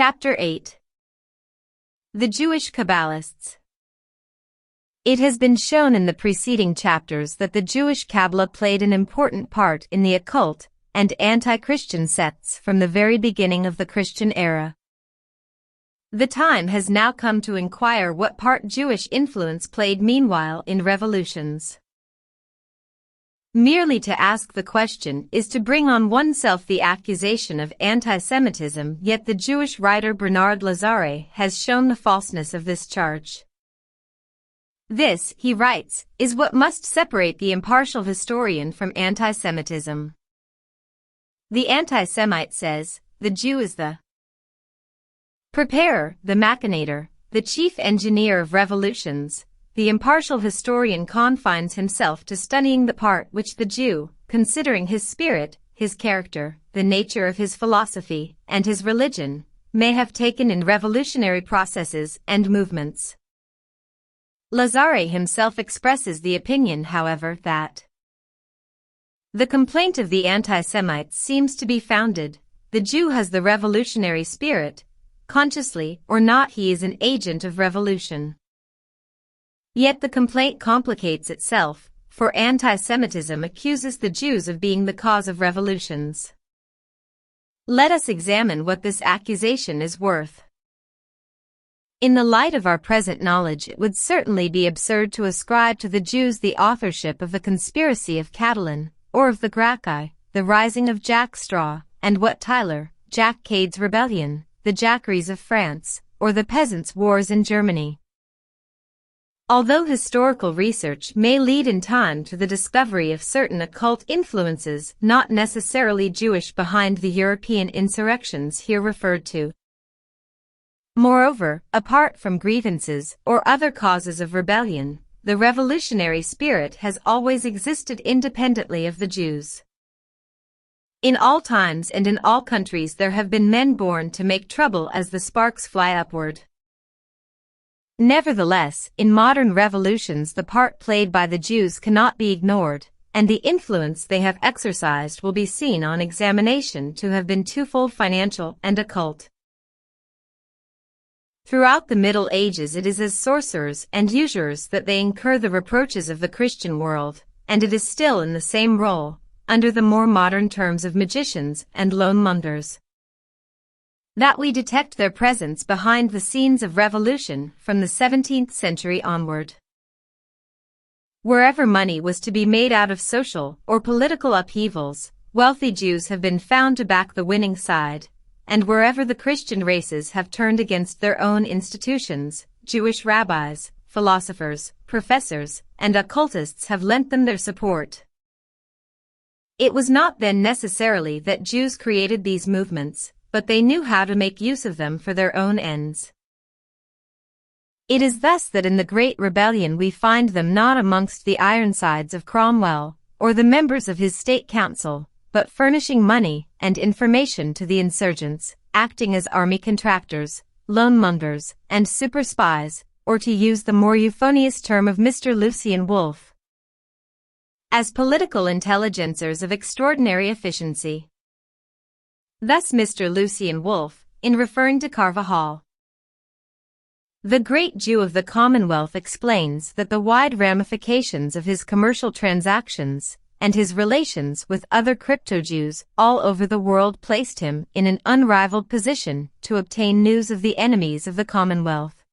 Chapter 8. The Jewish Kabbalists. It has been shown in the preceding chapters that the Jewish Kabbalah played an important part in the occult and anti-Christian sects from the very beginning of the Christian era. The time has now come to inquire what part Jewish influence played meanwhile in revolutions. Merely to ask the question is to bring on oneself the accusation of anti-Semitism, yet the Jewish writer Bernard Lazare has shown the falseness of this charge. This, he writes, is what must separate the impartial historian from anti-Semitism. The anti-Semite says, the Jew is the preparer, the machinator, the chief engineer of revolutions. The impartial historian confines himself to studying the part which the Jew, considering his spirit, his character, the nature of his philosophy, and his religion, may have taken in revolutionary processes and movements. Lazare himself expresses the opinion, however, that the complaint of the anti-Semites seems to be founded. The Jew has the revolutionary spirit. Consciously or not, he is an agent of revolution. Yet the complaint complicates itself, for anti-Semitism accuses the Jews of being the cause of revolutions. Let us examine what this accusation is worth. In the light of our present knowledge, it would certainly be absurd to ascribe to the Jews the authorship of the conspiracy of Catalan, or of the Gracchi, the rising of Jack Straw, and Wat Tyler, Jack Cade's rebellion, the Jacqueries of France, or the peasants' wars in Germany. Although historical research may lead in time to the discovery of certain occult influences not necessarily Jewish behind the European insurrections here referred to. Moreover, apart from grievances or other causes of rebellion, the revolutionary spirit has always existed independently of the Jews. In all times and in all countries there have been men born to make trouble as the sparks fly upward. Nevertheless, in modern revolutions the part played by the Jews cannot be ignored, and the influence they have exercised will be seen on examination to have been twofold: financial and occult. Throughout the Middle Ages it is as sorcerers and usurers that they incur the reproaches of the Christian world, and it is still in the same role, under the more modern terms of magicians and loanmongers, that we detect their presence behind the scenes of revolution from the 17th century onward. Wherever money was to be made out of social or political upheavals, wealthy Jews have been found to back the winning side, and wherever the Christian races have turned against their own institutions, Jewish rabbis, philosophers, professors, and occultists have lent them their support. It was not then necessarily that Jews created these movements, but they knew how to make use of them for their own ends. It is thus that in the Great Rebellion we find them not amongst the Ironsides of Cromwell, or the members of his state council, but furnishing money and information to the insurgents, acting as army contractors, loanmongers, and super spies, or to use the more euphonious term of Mr. Lucian Wolff, as political intelligencers of extraordinary efficiency. Thus Mr. Lucian Wolff, in referring to Carvajal, the great Jew of the Commonwealth, explains that the wide ramifications of his commercial transactions and his relations with other crypto-Jews all over the world placed him in an unrivaled position to obtain news of the enemies of the Commonwealth.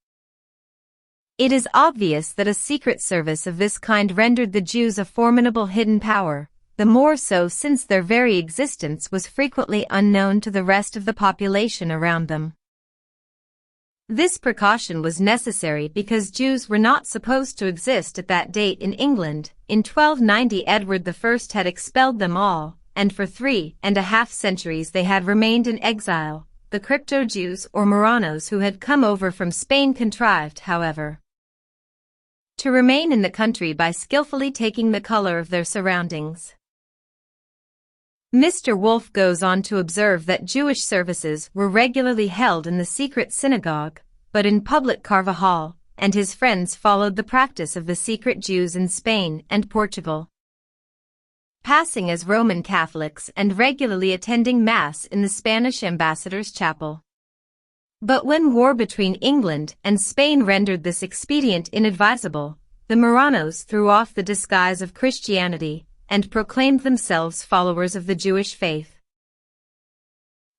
It is obvious that a secret service of this kind rendered the Jews a formidable hidden power, the more so since their very existence was frequently unknown to the rest of the population around them. This precaution was necessary because Jews were not supposed to exist at that date in England. In 1290 Edward I had expelled them all, and for 3.5 centuries they had remained in exile. The crypto-Jews or Moranos who had come over from Spain contrived, however, to remain in the country by skillfully taking the color of their surroundings. Mr. Wolff goes on to observe that Jewish services were regularly held in the secret synagogue, but in public Carvajal and his friends followed the practice of the secret Jews in Spain and Portugal, passing as Roman Catholics and regularly attending Mass in the Spanish ambassador's chapel. But when war between England and Spain rendered this expedient inadvisable, the Marranos threw off the disguise of Christianity and proclaimed themselves followers of the Jewish faith.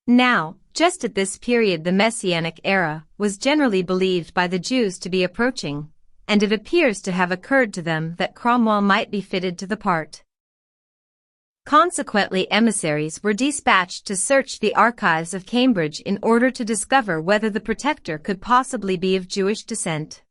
Now, just at this period, the Messianic era was generally believed by the Jews to be approaching, and it appears to have occurred to them that Cromwell might be fitted to the part. Consequently, emissaries were dispatched to search the archives of Cambridge in order to discover whether the Protector could possibly be of Jewish descent.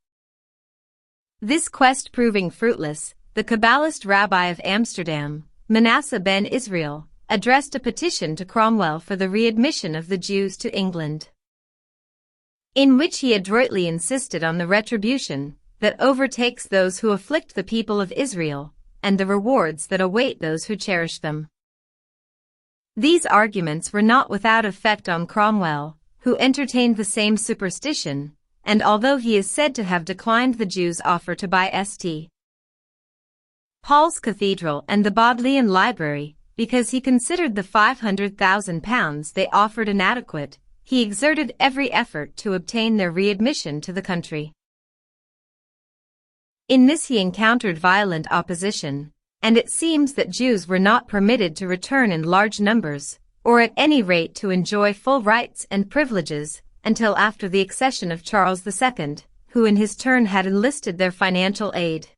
This quest proving fruitless, the Kabbalist rabbi of Amsterdam, Manasseh ben Israel, addressed a petition to Cromwell for the readmission of the Jews to England, in which he adroitly insisted on the retribution that overtakes those who afflict the people of Israel, and the rewards that await those who cherish them. These arguments were not without effect on Cromwell, who entertained the same superstition, and although he is said to have declined the Jews' offer to buy St. Paul's Cathedral and the Bodleian Library, because he considered the £500,000 they offered inadequate, he exerted every effort to obtain their readmission to the country. In this he encountered violent opposition, and it seems that Jews were not permitted to return in large numbers, or at any rate to enjoy full rights and privileges, until after the accession of Charles II, who in his turn had enlisted their financial aid.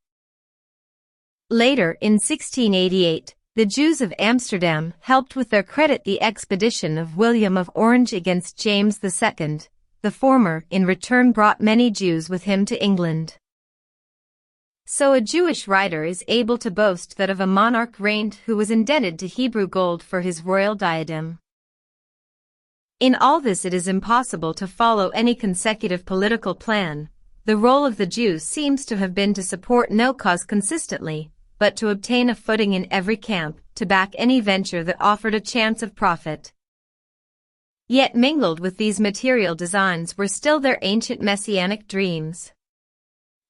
Later, in 1688, the Jews of Amsterdam helped with their credit the expedition of William of Orange against James II. The former, in return, brought many Jews with him to England. So a Jewish writer is able to boast that of a monarch reigned who was indebted to Hebrew gold for his royal diadem. In all this it is impossible to follow any consecutive political plan. The role of the Jews seems to have been to support no cause consistently, but to obtain a footing in every camp, to back any venture that offered a chance of profit. Yet mingled with these material designs were still their ancient messianic dreams.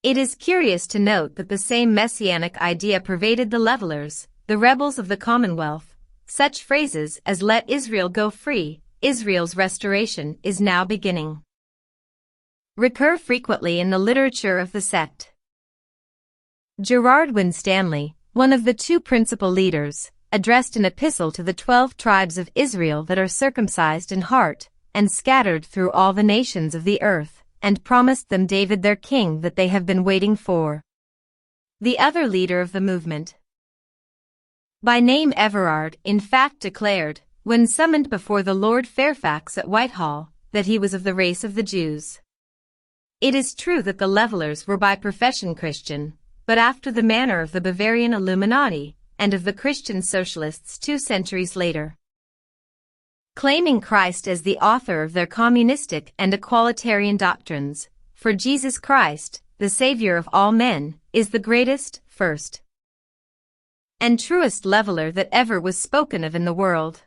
It is curious to note that the same messianic idea pervaded the Levellers, the rebels of the Commonwealth. Such phrases as "Let Israel go free," "Israel's restoration is now beginning," recur frequently in the literature of the sect. Gerard Winstanley, one of the two principal leaders, addressed an epistle to the 12 tribes of Israel that are circumcised in heart and scattered through all the nations of the earth, and promised them David their king that they have been waiting for. The other leader of the movement, by name Everard, in fact declared, when summoned before the Lord Fairfax at Whitehall, that he was of the race of the Jews. It is true that the Levellers were by profession Christian, but after the manner of the Bavarian Illuminati and of the Christian Socialists 2 centuries later, claiming Christ as the author of their communistic and equalitarian doctrines, for Jesus Christ, the Savior of all men, is the greatest, first, and truest leveller that ever was spoken of in the world.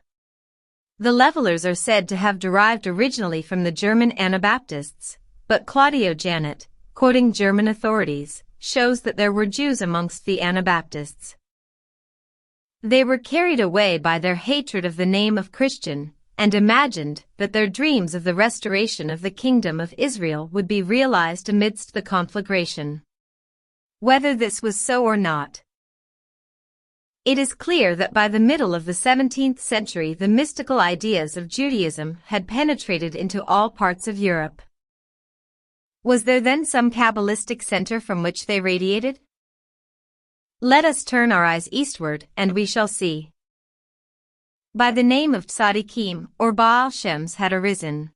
The Levellers are said to have derived originally from the German Anabaptists, but Claudio Janet, quoting German authorities, shows that there were Jews amongst the Anabaptists. They were carried away by their hatred of the name of Christian, and imagined that their dreams of the restoration of the kingdom of Israel would be realized amidst the conflagration. Whether this was so or not, it is clear that by the middle of the 17th century the mystical ideas of Judaism had penetrated into all parts of Europe. Was there then some Kabbalistic center from which they radiated? Let us turn our eyes eastward, and we shall see. By the name of Tzadikim, or Baal Shems, had arisen.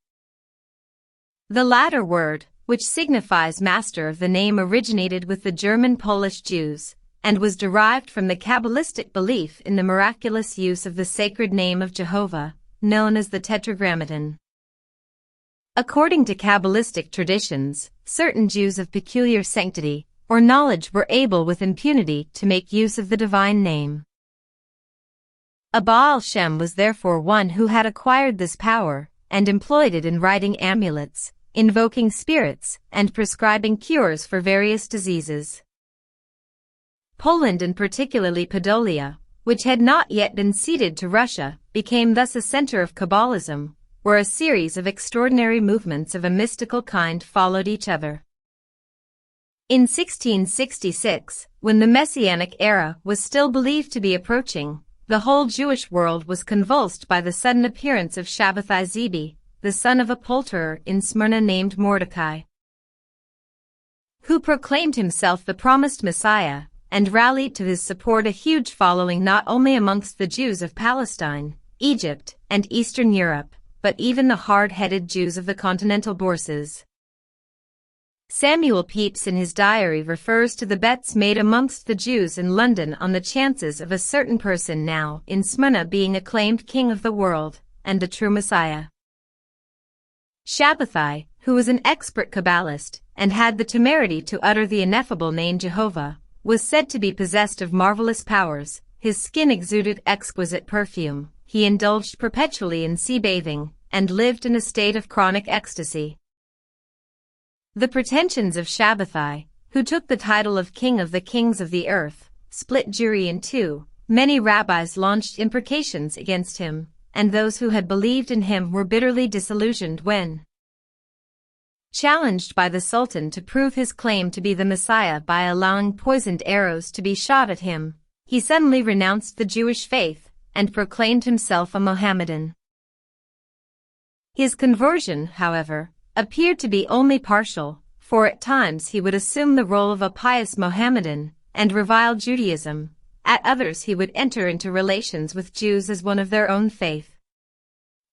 The latter word, which signifies master of the name, originated with the German Polish Jews, and was derived from the Kabbalistic belief in the miraculous use of the sacred name of Jehovah, known as the Tetragrammaton. According to Kabbalistic traditions, certain Jews of peculiar sanctity or knowledge were able with impunity to make use of the divine name. A Baal Shem was therefore one who had acquired this power and employed it in writing amulets, invoking spirits, and prescribing cures for various diseases. Poland, and particularly Podolia, which had not yet been ceded to Russia, became thus a center of Kabbalism, where a series of extraordinary movements of a mystical kind followed each other. In 1666, when the Messianic era was still believed to be approaching, the whole Jewish world was convulsed by the sudden appearance of Shabbatai Zebi, the son of a poulterer in Smyrna named Mordecai, who proclaimed himself the promised Messiah, and rallied to his support a huge following not only amongst the Jews of Palestine, Egypt, and Eastern Europe, but even the hard-headed Jews of the continental bourses. Samuel Pepys in his diary refers to the bets made amongst the Jews in London on the chances of a certain person now in Smyrna being acclaimed king of the world, and the true Messiah. Shabbatai, who was an expert Kabbalist, and had the temerity to utter the ineffable name Jehovah, was said to be possessed of marvelous powers. His skin exuded exquisite perfume, he indulged perpetually in sea bathing, and lived in a state of chronic ecstasy. The pretensions of Shabbatai, who took the title of King of the Kings of the Earth, split Jewry in two. Many rabbis launched imprecations against him, and those who had believed in him were bitterly disillusioned when, challenged by the Sultan to prove his claim to be the Messiah by allowing poisoned arrows to be shot at him, he suddenly renounced the Jewish faith and proclaimed himself a Mohammedan. His conversion, however, appeared to be only partial, for at times he would assume the role of a pious Mohammedan and revile Judaism. At others he would enter into relations with Jews as one of their own faith.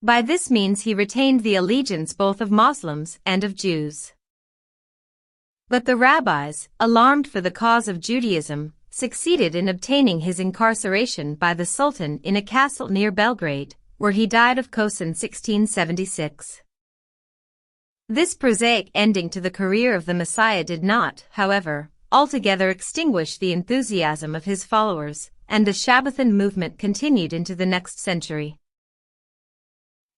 By this means he retained the allegiance both of Muslims and of Jews. But the rabbis, alarmed for the cause of Judaism, succeeded in obtaining his incarceration by the Sultan in a castle near Belgrade, where he died of Kosin 1676. This prosaic ending to the career of the Messiah did not, however, altogether extinguish the enthusiasm of his followers, and the Shabbatai movement continued into the next century.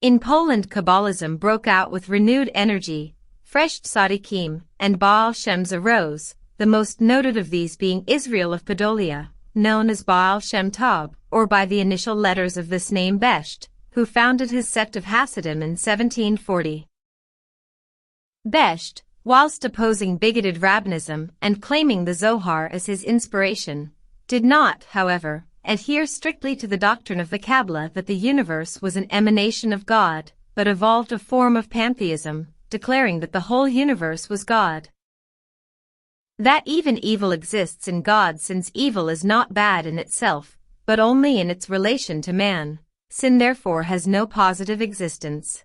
In Poland, Kabbalism broke out with renewed energy. Fresh tzaddikim and Baal Shems arose, the most noted of these being Israel of Podolia, known as Baal Shem Tov, or by the initial letters of this name Besht, who founded his sect of Hasidim in 1740. Besht, whilst opposing bigoted rabbinism and claiming the Zohar as his inspiration, did not, however, adhere strictly to the doctrine of the Kabbalah that the universe was an emanation of God, but evolved a form of pantheism, declaring that the whole universe was God. That even evil exists in God, since evil is not bad in itself, but only in its relation to man. Sin therefore has no positive existence.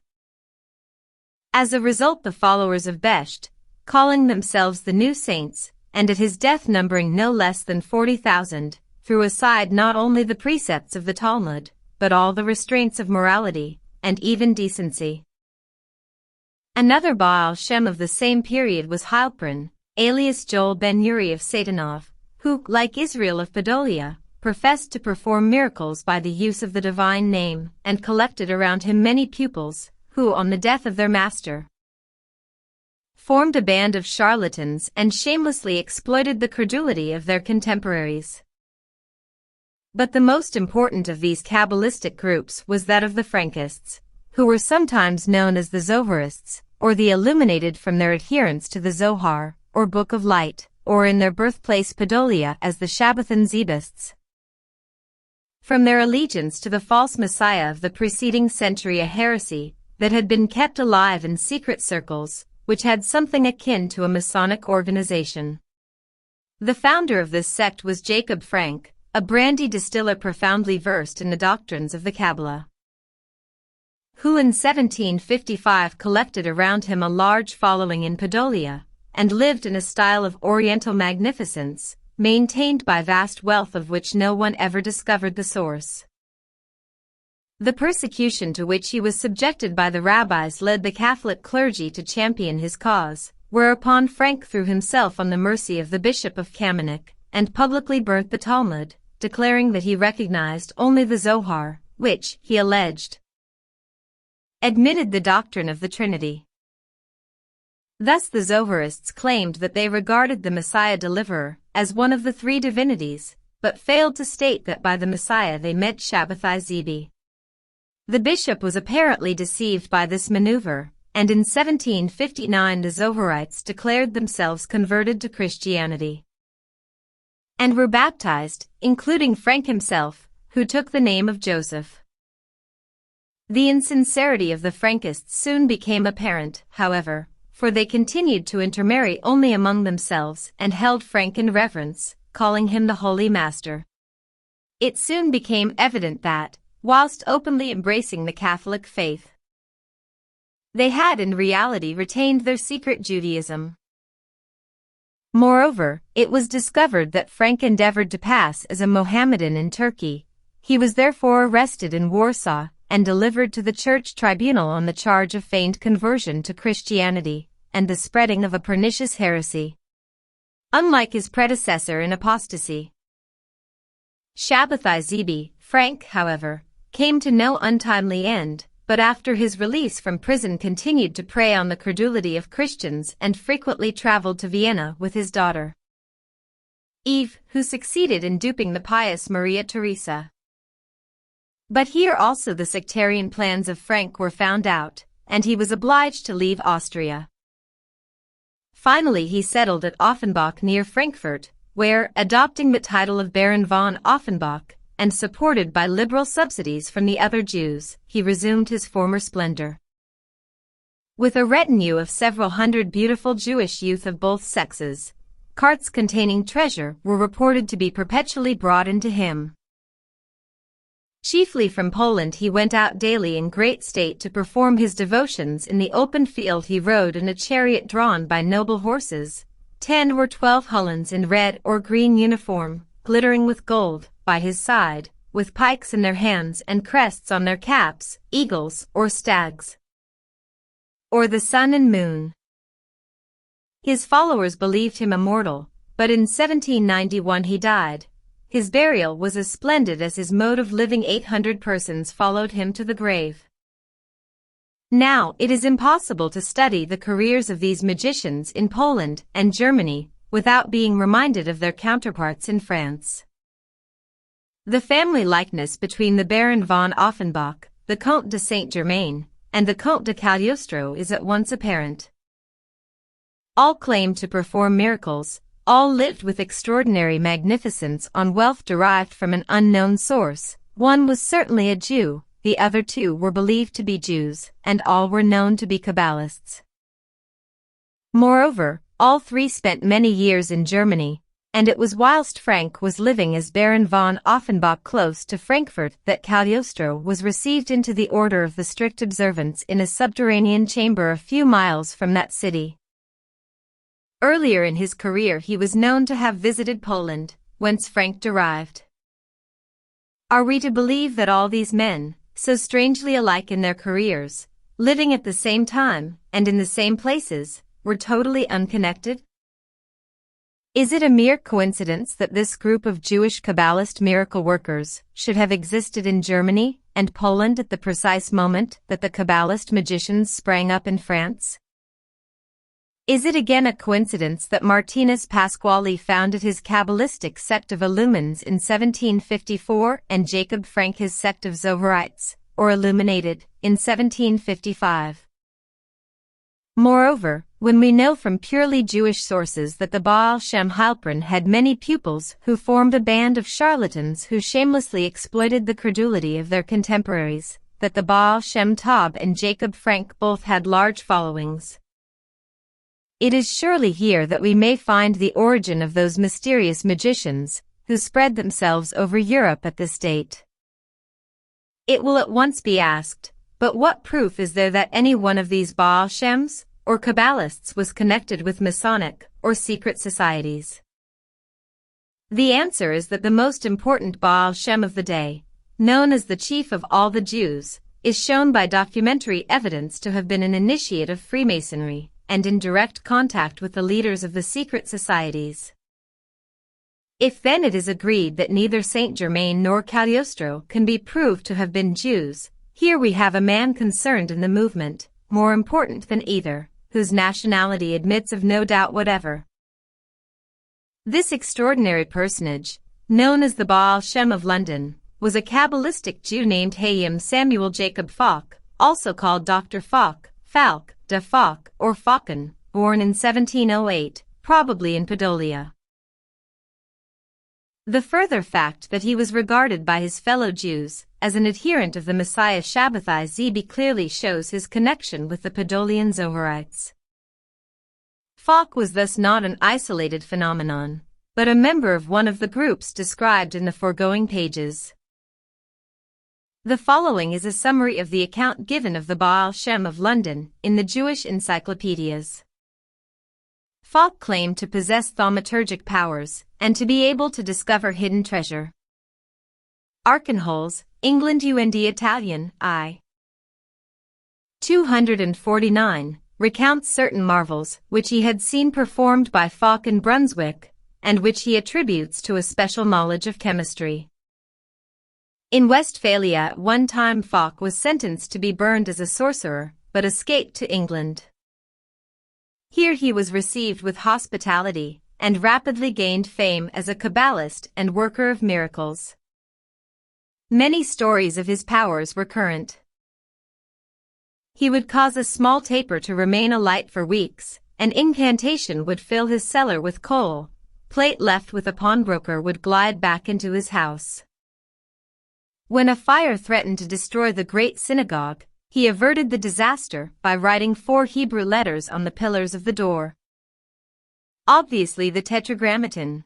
As a result, the followers of Besht, calling themselves the New Saints, and at his death numbering no less than 40,000, threw aside not only the precepts of the Talmud, but all the restraints of morality, and even decency. Another Baal Shem of the same period was Heilprin, alias Joel ben Uri of Satanov, who, like Israel of Podolia, professed to perform miracles by the use of the divine name, and collected around him many pupils, who, on the death of their master, formed a band of charlatans and shamelessly exploited the credulity of their contemporaries. But the most important of these Kabbalistic groups was that of the Frankists, who were sometimes known as the Zoharists, or the illuminated from their adherence to the Zohar, or Book of Light, or in their birthplace Podolia as the Shabbatai Zebists. From their allegiance to the false Messiah of the preceding century, a heresy that had been kept alive in secret circles, which had something akin to a Masonic organization. The founder of this sect was Jacob Frank, a brandy distiller profoundly versed in the doctrines of the Kabbalah, who in 1755 collected around him a large following in Podolia, and lived in a style of Oriental magnificence, maintained by vast wealth of which no one ever discovered the source. The persecution to which he was subjected by the rabbis led the Catholic clergy to champion his cause, whereupon Frank threw himself on the mercy of the Bishop of Kamenik, and publicly burnt the Talmud, declaring that he recognized only the Zohar, which, he alleged, admitted the doctrine of the Trinity. Thus the Zoharists claimed that they regarded the Messiah deliverer as one of the three divinities, but failed to state that by the Messiah they meant Shabbatai Zebi. The bishop was apparently deceived by this maneuver, and in 1759 the Zoharites declared themselves converted to Christianity and were baptized, including Frank himself, who took the name of Joseph. The insincerity of the Frankists soon became apparent, however, for they continued to intermarry only among themselves and held Frank in reverence, calling him the Holy Master. It soon became evident that, whilst openly embracing the Catholic faith, they had in reality retained their secret Judaism. Moreover, it was discovered that Frank endeavored to pass as a Mohammedan in Turkey. He was therefore arrested in Warsaw and delivered to the church tribunal on the charge of feigned conversion to Christianity and the spreading of a pernicious heresy. Unlike his predecessor in apostasy, Shabbatai-Zebi, Frank, however, came to no untimely end, but after his release from prison continued to prey on the credulity of Christians and frequently traveled to Vienna with his daughter Eve, who succeeded in duping the pious Maria Theresa. But here also the sectarian plans of Frank were found out, and he was obliged to leave Austria. Finally he settled at Offenbach near Frankfurt, where, adopting the title of Baron von Offenbach, and supported by liberal subsidies from the other Jews, he resumed his former splendor. With a retinue of several hundred beautiful Jewish youth of both sexes, carts containing treasure were reported to be perpetually brought into him. Chiefly from Poland he went out daily in great state to perform his devotions in the open field. He rode in a chariot drawn by noble horses, 10 or 12 Hullens in red or green uniform, glittering with gold, by his side, with pikes in their hands and crests on their caps, eagles or stags, or the sun and moon. His followers believed him immortal, but in 1791 he died. His burial was as splendid as his mode of living. 800 persons followed him to the grave. Now, it is impossible to study the careers of these magicians in Poland and Germany without being reminded of their counterparts in France. The family likeness between the Baron von Offenbach, the Comte de Saint-Germain, and the Comte de Cagliostro is at once apparent. All claimed to perform miracles, all lived with extraordinary magnificence on wealth derived from an unknown source. One was certainly a Jew, the other two were believed to be Jews, and all were known to be Cabalists. Moreover, all three spent many years in Germany, and it was whilst Frank was living as Baron von Offenbach close to Frankfurt that Cagliostro was received into the order of the strict observance in a subterranean chamber a few miles from that city. Earlier in his career he was known to have visited Poland, whence Frank derived. Are we to believe that all these men, so strangely alike in their careers, living at the same time and in the same places, were totally unconnected? Is it a mere coincidence that this group of Jewish Kabbalist miracle workers should have existed in Germany and Poland at the precise moment that the Kabbalist magicians sprang up in France? Is it again a coincidence that Martinus Pasquale founded his Kabbalistic sect of Illumines in 1754 and Jacob Frank his sect of Zoharites, or Illuminated, in 1755? Moreover, when we know from purely Jewish sources that the Baal Shem Heilprin had many pupils who formed a band of charlatans who shamelessly exploited the credulity of their contemporaries, that the Baal Shem Tov and Jacob Frank both had large followings, it is surely here that we may find the origin of those mysterious magicians who spread themselves over Europe at this date. It will at once be asked, but what proof is there that any one of these Baal Shems or Kabbalists was connected with Masonic or secret societies? The answer is that the most important Baal Shem of the day, known as the chief of all the Jews, is shown by documentary evidence to have been an initiate of Freemasonry and in direct contact with the leaders of the secret societies. If then it is agreed that neither Saint Germain nor Cagliostro can be proved to have been Jews, here we have a man concerned in the movement, more important than either, whose nationality admits of no doubt whatever. This extraordinary personage, known as the Baal Shem of London, was a Kabbalistic Jew named Hayim Samuel Jacob Falk, also called Dr. Falk, Falk, de Falk, or Falcon, born in 1708, probably in Podolia. The further fact that he was regarded by his fellow Jews as an adherent of the Messiah Shabbatai Zb clearly shows his connection with the Podolian Zoharites. Falk was thus not an isolated phenomenon, but a member of one of the groups described in the foregoing pages. The following is a summary of the account given of the Baal Shem of London in the Jewish encyclopedias. Falk claimed to possess thaumaturgic powers and to be able to discover hidden treasure. Arkenholes, England UND Italian, I. 249, recounts certain marvels which he had seen performed by Falk in Brunswick, and which he attributes to a special knowledge of chemistry. In Westphalia at one time Falk was sentenced to be burned as a sorcerer, but escaped to England. Here he was received with hospitality, and rapidly gained fame as a Kabbalist and worker of miracles. Many stories of his powers were current. He would cause a small taper to remain alight for weeks, an incantation would fill his cellar with coal, plate left with a pawnbroker would glide back into his house. When a fire threatened to destroy the great synagogue, he averted the disaster by writing 4 Hebrew letters on the pillars of the door. Obviously the Tetragrammaton.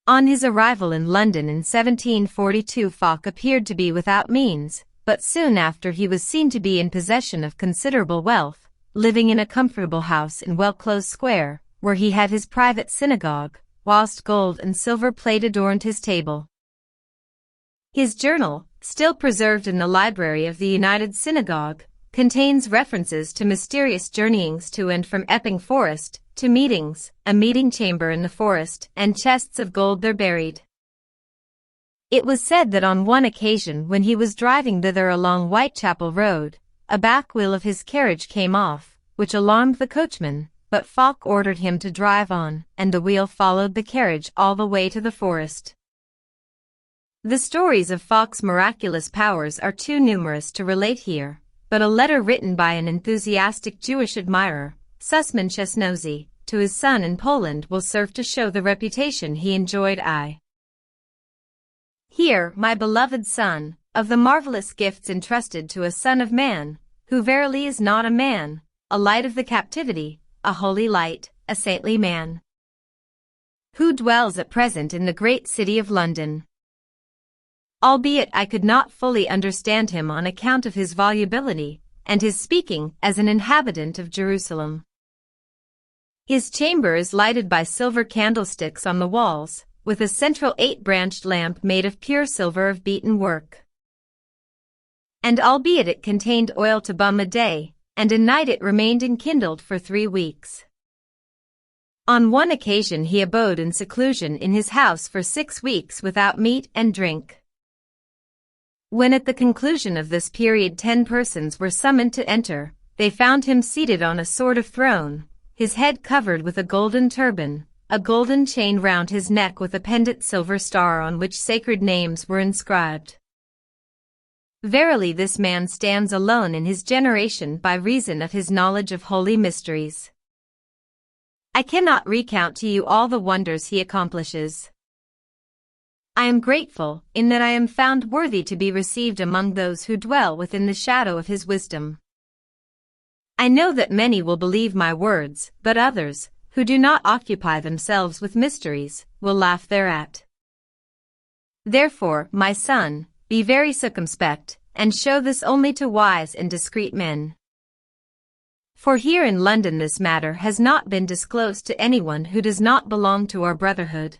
On his arrival in London in 1742 Falk appeared to be without means, but soon after he was seen to be in possession of considerable wealth, living in a comfortable house in Well-Close Square, where he had his private synagogue, whilst gold and silver plate adorned his table. His journal, still preserved in the library of the United Synagogue, contains references to mysterious journeyings to and from Epping Forest, to meetings, a meeting chamber in the forest, and chests of gold there buried. It was said that on one occasion when he was driving thither along Whitechapel Road, a back wheel of his carriage came off, which alarmed the coachman, but Falk ordered him to drive on, and the wheel followed the carriage all the way to the forest. The stories of Falk's miraculous powers are too numerous to relate here, but a letter written by an enthusiastic Jewish admirer, Sussman Chesnozy, to his son in Poland will serve to show the reputation he enjoyed. Hear, my beloved son, of the marvelous gifts entrusted to a son of man, who verily is not a man, a light of the captivity, a holy light, a saintly man, who dwells at present in the great city of London. Albeit I could not fully understand him on account of his volubility, and his speaking as an inhabitant of Jerusalem. His chamber is lighted by silver candlesticks on the walls, with a central 8-branched lamp made of pure silver of beaten work. And albeit it contained oil to bum a day, and a night it remained enkindled for 3 weeks. On one occasion he abode in seclusion in his house for 6 weeks without meat and drink. When at the conclusion of this period 10 persons were summoned to enter, they found him seated on a sort of throne, his head covered with a golden turban, a golden chain round his neck with a pendant silver star on which sacred names were inscribed. Verily this man stands alone in his generation by reason of his knowledge of holy mysteries. I cannot recount to you all the wonders he accomplishes. I am grateful in that I am found worthy to be received among those who dwell within the shadow of his wisdom. I know that many will believe my words, but others, who do not occupy themselves with mysteries, will laugh thereat. Therefore, my son, be very circumspect, and show this only to wise and discreet men. For here in London this matter has not been disclosed to anyone who does not belong to our brotherhood.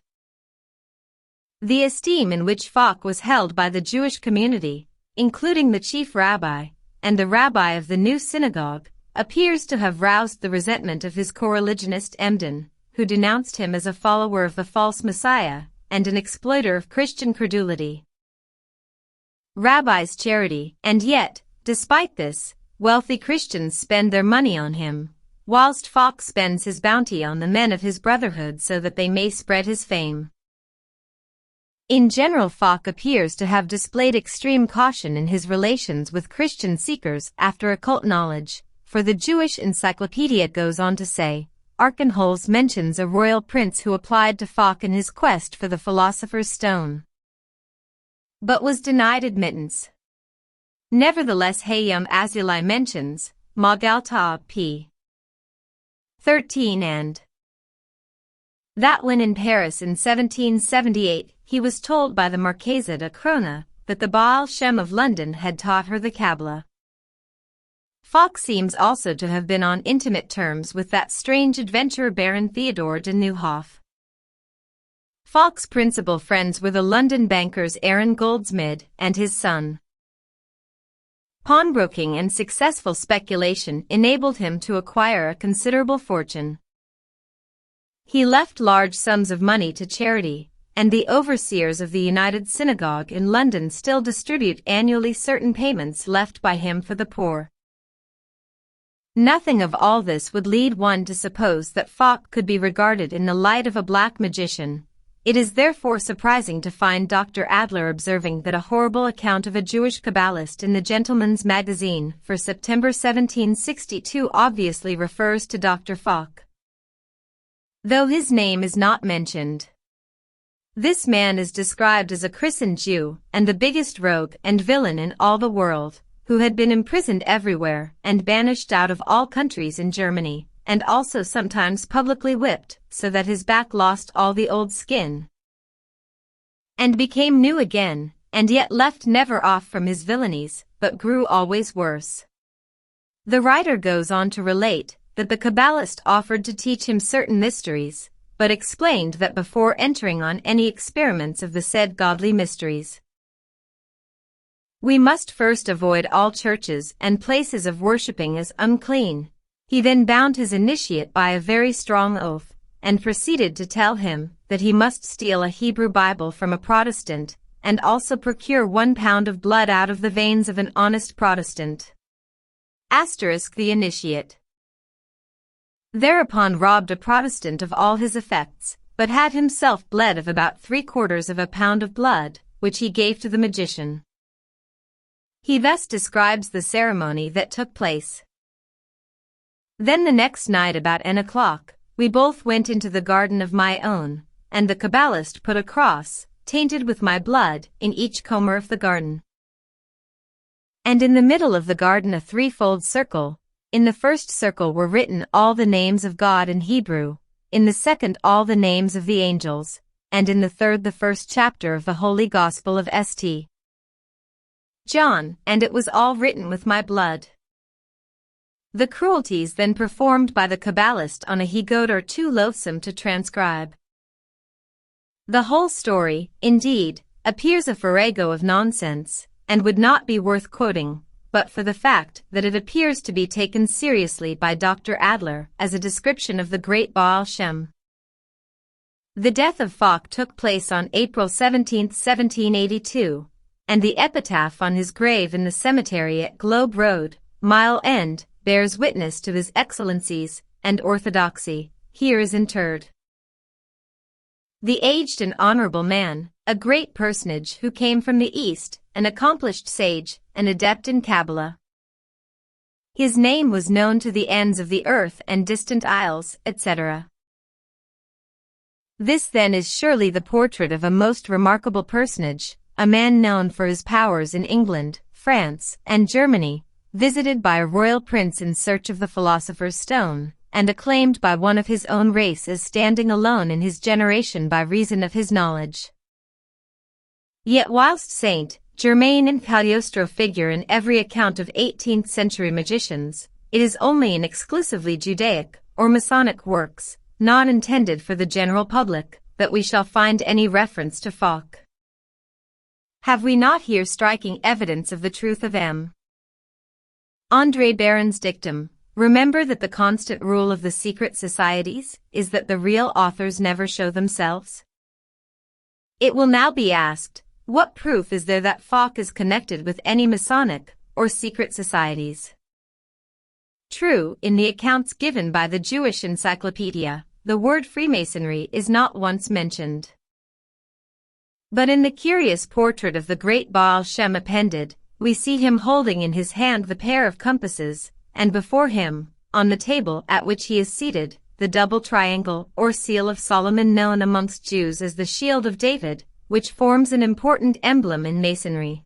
The esteem in which Falk was held by the Jewish community, including the chief rabbi, and the rabbi of the new synagogue, appears to have roused the resentment of his co-religionist Emden, who denounced him as a follower of the false Messiah, and an exploiter of Christian credulity. Rabbis charity, and yet, despite this, wealthy Christians spend their money on him, whilst Falk spends his bounty on the men of his brotherhood so that they may spread his fame. In general, Falk appears to have displayed extreme caution in his relations with Christian seekers after occult knowledge, for the Jewish Encyclopedia goes on to say, Archenholz mentions a royal prince who applied to Falk in his quest for the philosopher's stone, but was denied admittance. Nevertheless, Hayam Azuli mentions Magalta p. 13 and that when in Paris in 1778 he was told by the Marquise de Crona that the Baal Shem of London had taught her the Kabbalah. Falk seems also to have been on intimate terms with that strange adventurer Baron Theodore de Nieuwhof. Falk's principal friends were the London bankers Aaron Goldsmid and his son. Pawnbroking and successful speculation enabled him to acquire a considerable fortune. He left large sums of money to charity, and the overseers of the United Synagogue in London still distribute annually certain payments left by him for the poor. Nothing of all this would lead one to suppose that Falk could be regarded in the light of a black magician. It is therefore surprising to find Dr. Adler observing that a horrible account of a Jewish Kabbalist in the Gentleman's Magazine for September 1762 obviously refers to Dr. Falk, though his name is not mentioned. This man is described as a christened Jew and the biggest rogue and villain in all the world, who had been imprisoned everywhere and banished out of all countries in Germany, and also sometimes publicly whipped so that his back lost all the old skin and became new again, and yet left never off from his villainies, but grew always worse. The writer goes on to relate that the Kabbalist offered to teach him certain mysteries, but explained that before entering on any experiments of the said godly mysteries, we must first avoid all churches and places of worshipping as unclean. He then bound his initiate by a very strong oath, and proceeded to tell him that he must steal a Hebrew Bible from a Protestant, and also procure 1 pound of blood out of the veins of an honest Protestant. The initiate thereupon robbed a Protestant of all his effects, but had himself bled of about 3/4 of a pound of blood, which he gave to the magician. He thus describes the ceremony that took place. Then the next night about 10 o'clock, we both went into the garden of my own, and the Kabbalist put a cross, tainted with my blood, in each corner of the garden. And in the middle of the garden a threefold circle. In the first circle were written all the names of God in Hebrew, in the second all the names of the angels, and in the third the first chapter of the Holy Gospel of St. John, and it was all written with my blood. The cruelties then performed by the Kabbalist on a he-goat are too loathsome to transcribe. The whole story, indeed, appears a farrago of nonsense, and would not be worth quoting, but for the fact that it appears to be taken seriously by Dr. Adler as a description of the great Baal Shem. The death of Falk took place on April 17, 1782, and the epitaph on his grave in the cemetery at Globe Road, Mile End, bears witness to his excellencies and orthodoxy. Here is interred the aged and honorable man, a great personage who came from the East, an accomplished sage, an adept in Kabbalah. His name was known to the ends of the earth and distant isles, etc. This then is surely the portrait of a most remarkable personage, a man known for his powers in England, France, and Germany, visited by a royal prince in search of the philosopher's stone, and acclaimed by one of his own race as standing alone in his generation by reason of his knowledge. Yet whilst Saint Germain and Cagliostro figure in every account of 18th-century magicians, it is only in exclusively Judaic or Masonic works, not intended for the general public, that we shall find any reference to Falk. Have we not here striking evidence of the truth of M. André Baron's dictum, remember that the constant rule of the secret societies is that the real authors never show themselves? It will now be asked, what proof is there that Falk is connected with any Masonic or secret societies? True, in the accounts given by the Jewish Encyclopedia, the word Freemasonry is not once mentioned. But in the curious portrait of the great Baal Shem appended, we see him holding in his hand the pair of compasses, and before him, on the table at which he is seated, the double triangle or seal of Solomon, known amongst Jews as the Shield of David, which forms an important emblem in Masonry.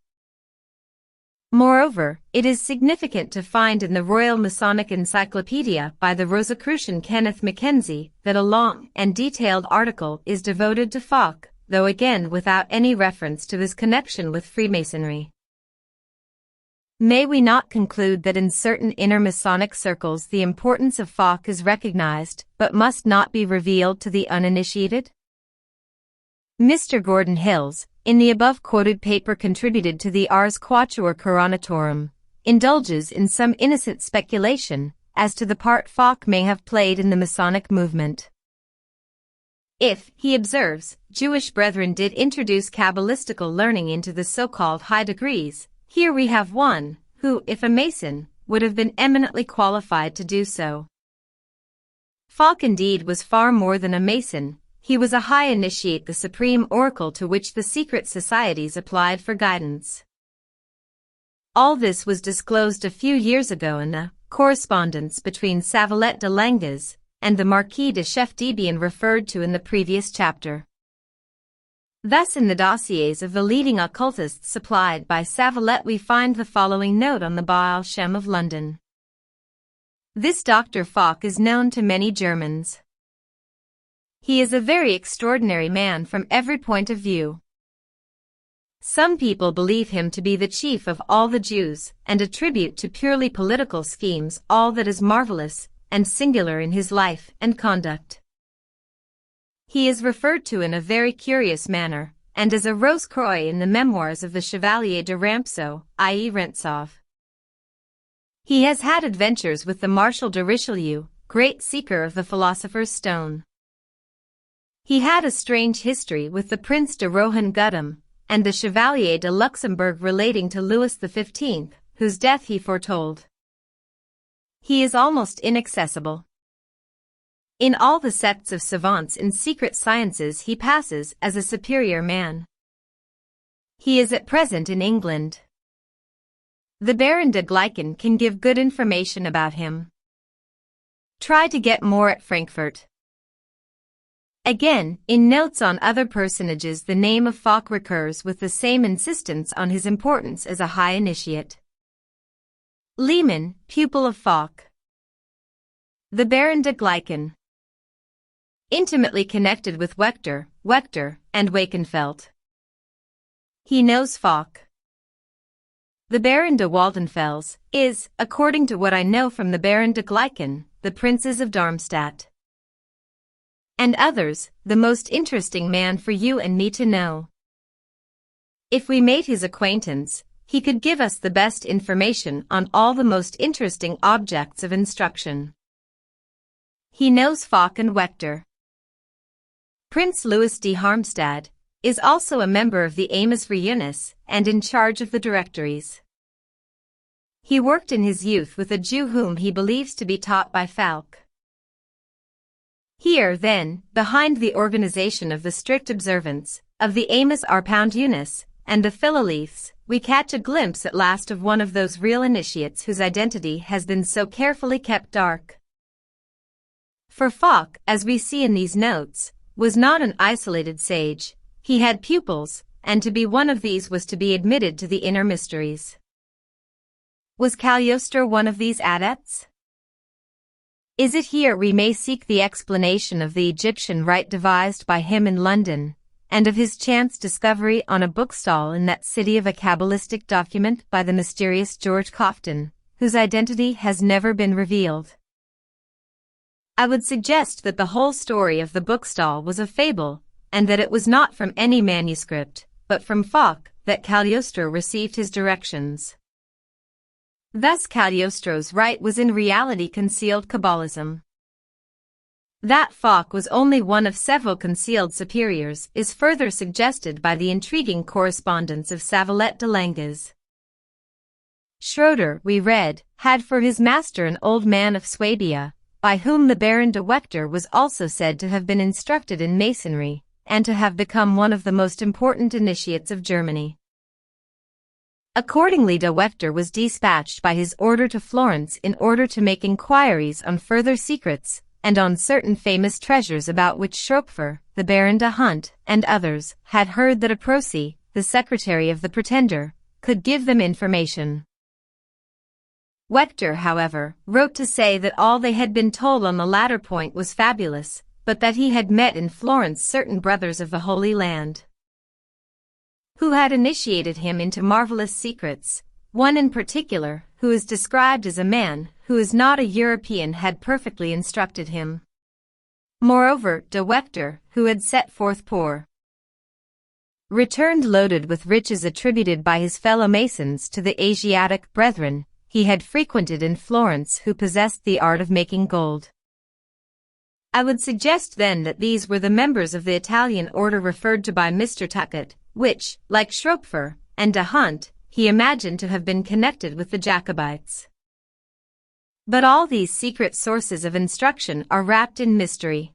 Moreover, it is significant to find in the Royal Masonic Encyclopedia by the Rosicrucian Kenneth Mackenzie that a long and detailed article is devoted to Fawkes, though again without any reference to his connection with Freemasonry. May we not conclude that in certain inner Masonic circles the importance of Fawkes is recognized, but must not be revealed to the uninitiated? Mr. Gordon Hills, in the above-quoted paper contributed to the Ars Quatuor Coronatorum, indulges in some innocent speculation as to the part Fawkes may have played in the Masonic movement. If, he observes, Jewish brethren did introduce Kabbalistical learning into the so-called high degrees, here we have one, who, if a Mason, would have been eminently qualified to do so. Fawkes indeed was far more than a Mason. He was a high initiate, the supreme oracle to which the secret societies applied for guidance. All this was disclosed a few years ago in the correspondence between Savillette de Langes and the Marquis de Chefdebien referred to in the previous chapter. Thus in the dossiers of the leading occultists supplied by Savillette we find the following note on the Baal Shem of London. This Dr. Fawkes is known to many Germans. He is a very extraordinary man from every point of view. Some people believe him to be the chief of all the Jews, and attribute to purely political schemes all that is marvelous and singular in his life and conduct. He is referred to in a very curious manner, and as a Rose-Croix in the memoirs of the Chevalier de Rampeau, i.e. Rentsov. He has had adventures with the Marshal de Richelieu, great seeker of the Philosopher's Stone. He had a strange history with the Prince de Rohan-Gudum, and the Chevalier de Luxembourg relating to Louis XV, whose death he foretold. He is almost inaccessible. In all the sects of savants in secret sciences he passes as a superior man. He is at present in England. The Baron de Gleichen can give good information about him. Try to get more at Frankfurt. Again, in notes on other personages the name of Fawkes recurs with the same insistence on his importance as a high initiate. Lehmann, pupil of Fawkes. The Baron de Gleichen. Intimately connected with Wechter, and Wakenfeld. He knows Fawkes. The Baron de Waldenfels is, according to what I know from the Baron de Gleichen, the Princes of Darmstadt. And others, the most interesting man for you and me to know. If we made his acquaintance, he could give us the best information on all the most interesting objects of instruction. He knows Fawkes and Wechter. Prince Louis de Harmstad is also a member of the Amos Reunus and in charge of the directories. He worked in his youth with a Jew whom he believes to be taught by Falk. Here, then, behind the organization of the strict observance of the Amos Arpound-Eunice and the Philoleths, we catch a glimpse at last of one of those real initiates whose identity has been so carefully kept dark. For Fawkes, as we see in these notes, was not an isolated sage. He had pupils, and to be one of these was to be admitted to the inner mysteries. Was Cagliostro one of these adepts? Is it here we may seek the explanation of the Egyptian rite devised by him in London, and of his chance discovery on a bookstall in that city of a Kabbalistic document by the mysterious George Cofton, whose identity has never been revealed? I would suggest that the whole story of the bookstall was a fable, and that it was not from any manuscript, but from Fawkes, that Cagliostro received his directions. Thus Cagliostro's rite was in reality concealed Kabbalism. That Fawkes was only one of several concealed superiors is further suggested by the intriguing correspondence of Savillette de Langes. Schroeder, we read, had for his master an old man of Swabia, by whom the Baron de Wechter was also said to have been instructed in masonry, and to have become one of the most important initiates of Germany. Accordingly, de Wechter was dispatched by his order to Florence in order to make inquiries on further secrets, and on certain famous treasures about which Schroepfer, the Baron de Hunt, and others, had heard that Aproci, the secretary of the pretender, could give them information. Wechter, however, wrote to say that all they had been told on the latter point was fabulous, but that he had met in Florence certain brothers of the Holy Land, who had initiated him into marvelous secrets. One in particular, who is described as a man who is not a European, had perfectly instructed him. Moreover, de Wechter, who had set forth poor, returned loaded with riches attributed by his fellow Masons to the Asiatic brethren he had frequented in Florence, who possessed the art of making gold. I would suggest then that these were the members of the Italian order referred to by Mr. Tuckett, which, like Schroepfer and de Hunt, he imagined to have been connected with the Jacobites. But all these secret sources of instruction are wrapped in mystery.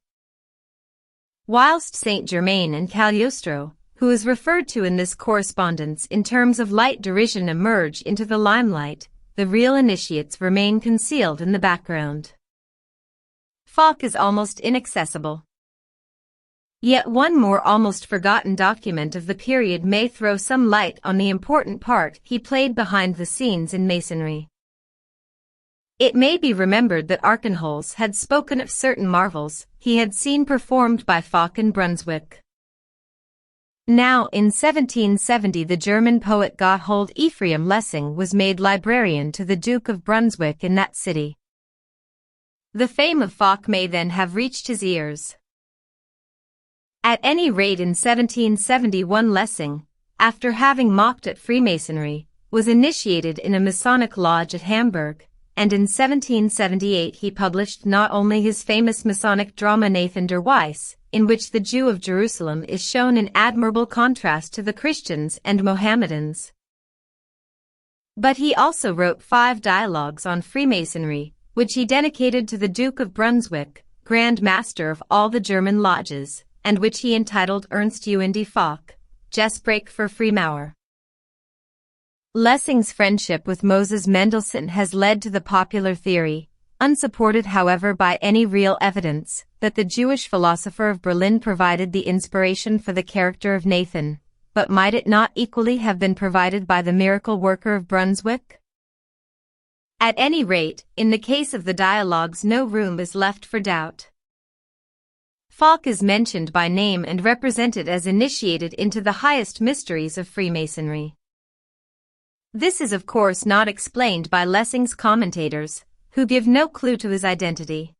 Whilst Saint Germain and Cagliostro, who is referred to in this correspondence in terms of light derision, emerge into the limelight, the real initiates remain concealed in the background. Foch is almost inaccessible. Yet one more almost forgotten document of the period may throw some light on the important part he played behind the scenes in Masonry. It may be remembered that Archenholz had spoken of certain marvels he had seen performed by Foch in Brunswick. Now, in 1770, the German poet Gotthold Ephraim Lessing was made librarian to the Duke of Brunswick in that city. The fame of Foch may then have reached his ears. At any rate, in 1771 Lessing, after having mocked at Freemasonry, was initiated in a Masonic lodge at Hamburg, and in 1778 he published not only his famous Masonic drama Nathan der Weiss, in which the Jew of Jerusalem is shown in admirable contrast to the Christians and Mohammedans, but he also wrote 5 dialogues on Freemasonry, which he dedicated to the Duke of Brunswick, Grand Master of all the German lodges, and which he entitled Ernst und Foch, Gespräch für Freimaurer. Lessing's friendship with Moses Mendelssohn has led to the popular theory, unsupported however by any real evidence, that the Jewish philosopher of Berlin provided the inspiration for the character of Nathan, but might it not equally have been provided by the miracle worker of Brunswick? At any rate, in the case of the dialogues no room is left for doubt. Foch is mentioned by name and represented as initiated into the highest mysteries of Freemasonry. This is of course not explained by Lessing's commentators, who give no clue to his identity.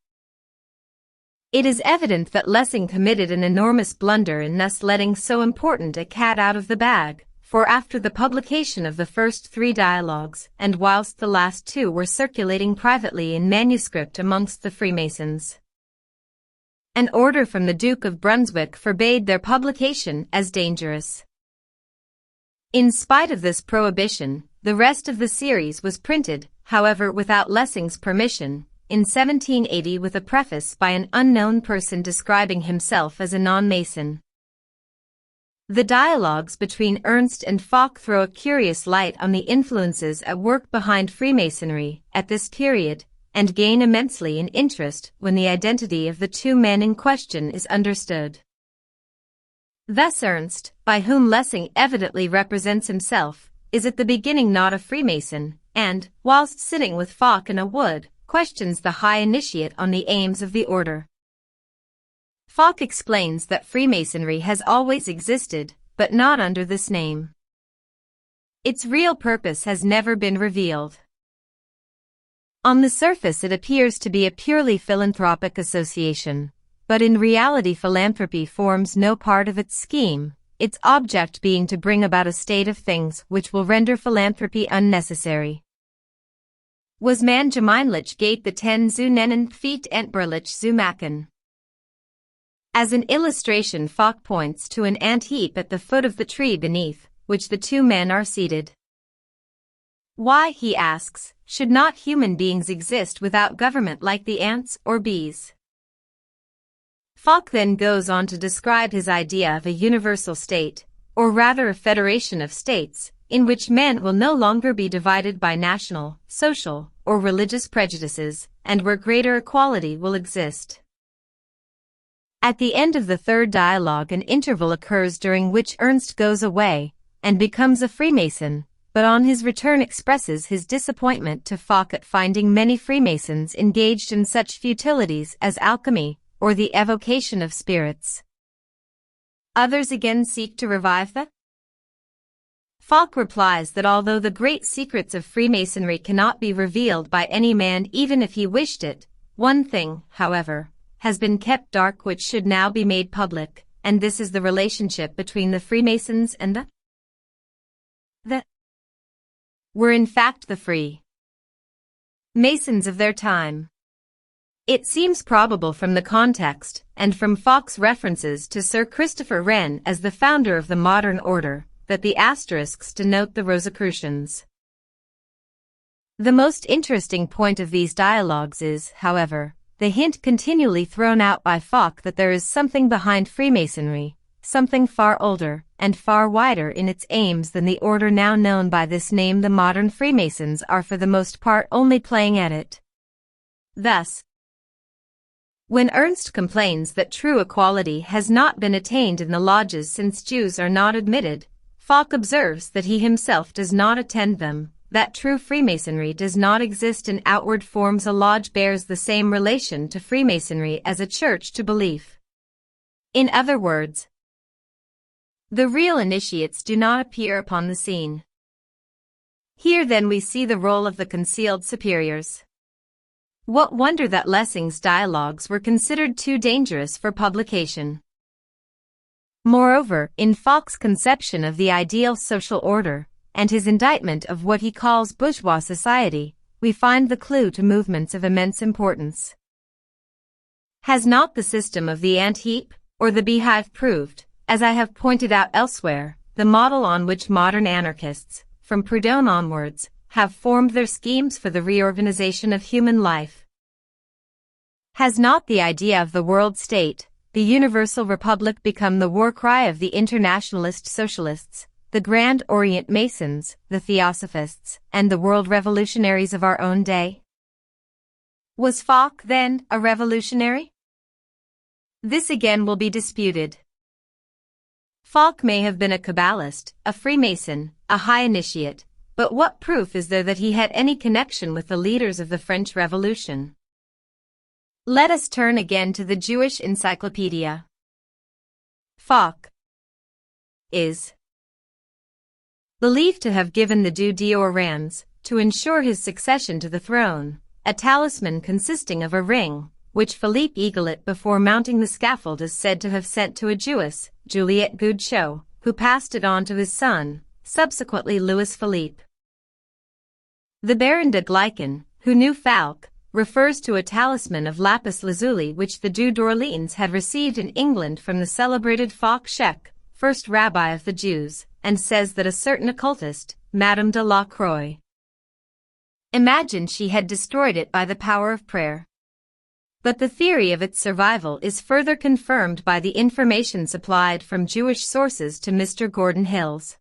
It is evident that Lessing committed an enormous blunder in thus letting so important a cat out of the bag, for after the publication of the first 3 dialogues, and whilst the last 2 were circulating privately in manuscript amongst the Freemasons, an order from the Duke of Brunswick forbade their publication as dangerous. In spite of this prohibition, the rest of the series was printed, however without Lessing's permission, in 1780 with a preface by an unknown person describing himself as a non-Mason. The dialogues between Ernst and Foch throw a curious light on the influences at work behind Freemasonry at this period, and gain immensely in interest when the identity of the 2 men in question is understood. Thus Ernst, by whom Lessing evidently represents himself, is at the beginning not a Freemason, and, whilst sitting with Foch in a wood, questions the high initiate on the aims of the order. Foch explains that Freemasonry has always existed, but not under this name. Its real purpose has never been revealed. On the surface it appears to be a purely philanthropic association, but in reality philanthropy forms no part of its scheme, its object being to bring about a state of things which will render philanthropy unnecessary. Was man gemeinlich geht the 10 zu nennen Pflicht entbehrlich zu machen. As an illustration, Foch points to an ant heap at the foot of the tree beneath which the 2 men are seated. Why, he asks, should not human beings exist without government like the ants or bees? Falk then goes on to describe his idea of a universal state, or rather a federation of states, in which men will no longer be divided by national, social, or religious prejudices, and where greater equality will exist. At the end of the third dialogue, an interval occurs during which Ernst goes away and becomes a Freemason, but on his return expresses his disappointment to Falk at finding many Freemasons engaged in such futilities as alchemy or the evocation of spirits. Others again seek to revive the. Falk replies that although the great secrets of Freemasonry cannot be revealed by any man even if he wished it, one thing, however, has been kept dark which should now be made public, and this is the relationship between the Freemasons and the were in fact the Free Masons of their time. It seems probable from the context, and from Falk's references to Sir Christopher Wren as the founder of the modern order, that the asterisks denote the Rosicrucians. The most interesting point of these dialogues is, however, the hint continually thrown out by Falk that there is something behind Freemasonry, something far older and far wider in its aims than the order now known by this name. The modern Freemasons are for the most part only playing at it. Thus, when Ernst complains that true equality has not been attained in the lodges since Jews are not admitted, Falk observes that he himself does not attend them, that true Freemasonry does not exist in outward forms. A lodge bears the same relation to Freemasonry as a church to belief. In other words, the real initiates do not appear upon the scene. Here then we see the role of the concealed superiors. What wonder that Lessing's dialogues were considered too dangerous for publication. Moreover, in Falk's conception of the ideal social order, and his indictment of what he calls bourgeois society, we find the clue to movements of immense importance. Has not the system of the ant-heap, or the beehive proved, as I have pointed out elsewhere, the model on which modern anarchists, from Proudhon onwards, have formed their schemes for the reorganization of human life? Has not the idea of the world state, the universal republic, become the war cry of the internationalist socialists, the Grand Orient Masons, the Theosophists, and the world revolutionaries of our own day? Was Falk, then, a revolutionary? This again will be disputed. Falk may have been a Cabalist, a Freemason, a high initiate, but what proof is there that he had any connection with the leaders of the French Revolution? Let us turn again to the Jewish Encyclopedia. Falk is believed to have given the Duc d'Orléans, to ensure his succession to the throne, a talisman consisting of a ring, which Philippe Egalet before mounting the scaffold is said to have sent to a Jewess, Juliette Goudchot, who passed it on to his son, subsequently Louis Philippe. The Baron de Gleichen, who knew Falk, refers to a talisman of lapis lazuli which the Duc d'Orléans had received in England from the celebrated Falk Shek, first rabbi of the Jews, and says that a certain occultist, Madame de la Croix, imagined she had destroyed it by the power of prayer. But the theory of its survival is further confirmed by the information supplied from Jewish sources to Mr. Gordon Hills,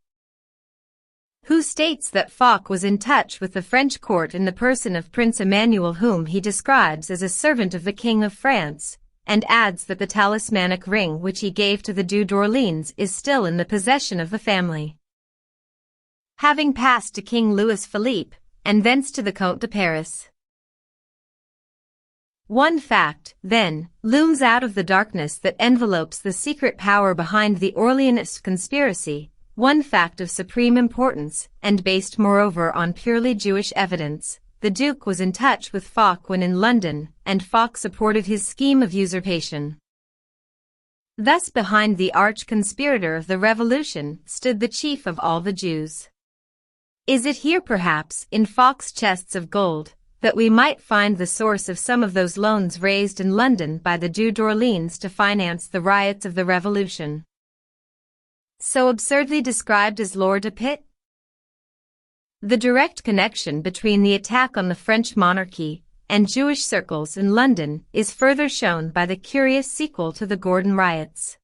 who states that Falk was in touch with the French court in the person of Prince Emmanuel, whom he describes as a servant of the King of France, and adds that the talismanic ring which he gave to the Duc d'Orléans is still in the possession of the family, having passed to King Louis Philippe, and thence to the Comte de Paris. One fact, then, looms out of the darkness that envelopes the secret power behind the Orleanist conspiracy, one fact of supreme importance, and based moreover on purely Jewish evidence. The Duke was in touch with Falk when in London, and Falk supported his scheme of usurpation. Thus behind the arch-conspirator of the revolution stood the chief of all the Jews. Is it here perhaps, in Falk's chests of gold, that we might find the source of some of those loans raised in London by the Duc d'Orléans to finance the riots of the Revolution, so absurdly described as Lord de Pitt? The direct connection between the attack on the French monarchy and Jewish circles in London is further shown by the curious sequel to the Gordon riots.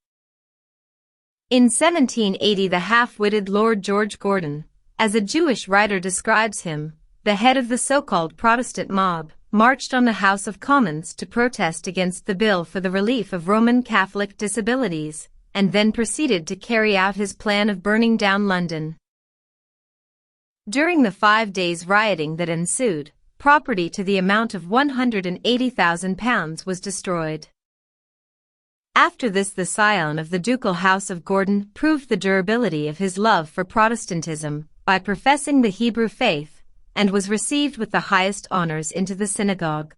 In 1780, the half-witted Lord George Gordon, as a Jewish writer describes him, the head of the so-called Protestant mob, marched on the House of Commons to protest against the bill for the relief of Roman Catholic disabilities, and then proceeded to carry out his plan of burning down London. During the 5 days rioting that ensued, property to the amount of £180,000 was destroyed. After this, the scion of the ducal house of Gordon proved the durability of his love for Protestantism by professing the Hebrew faith, and was received with the highest honors into the synagogue.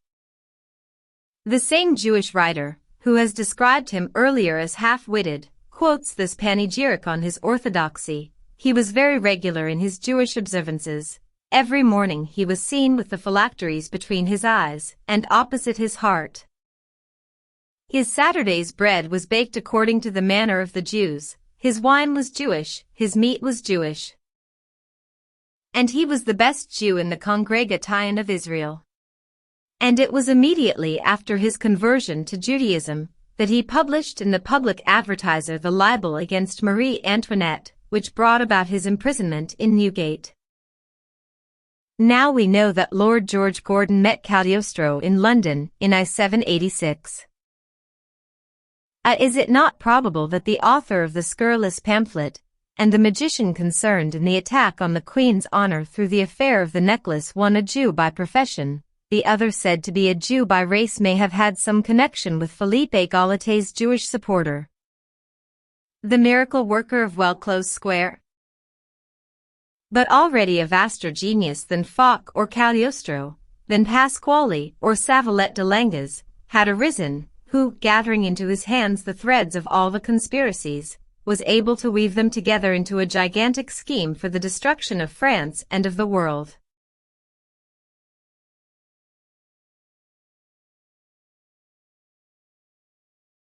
The same Jewish writer, who has described him earlier as half-witted, quotes this panegyric on his orthodoxy. He was very regular in his Jewish observances. Every morning he was seen with the phylacteries between his eyes and opposite his heart. His Saturday's bread was baked according to the manner of the Jews, his wine was Jewish, his meat was Jewish. And he was the best Jew in the congregation of Israel. And it was immediately after his conversion to Judaism that he published in the Public Advertiser the libel against Marie Antoinette, which brought about his imprisonment in Newgate. Now we know that Lord George Gordon met Cagliostro in London in 786. Is it not probable that the author of the scurrilous pamphlet, and the magician concerned in the attack on the Queen's honor through the affair of the necklace, one a Jew by profession, the other said to be a Jew by race, may have had some connection with Philippe Galate's Jewish supporter, the miracle worker of Well-Close Square? But already a vaster genius than Foch or Cagliostro, than Pasquale or Savalette de Langes, had arisen, who, gathering into his hands the threads of all the conspiracies, was able to weave them together into a gigantic scheme for the destruction of France and of the world.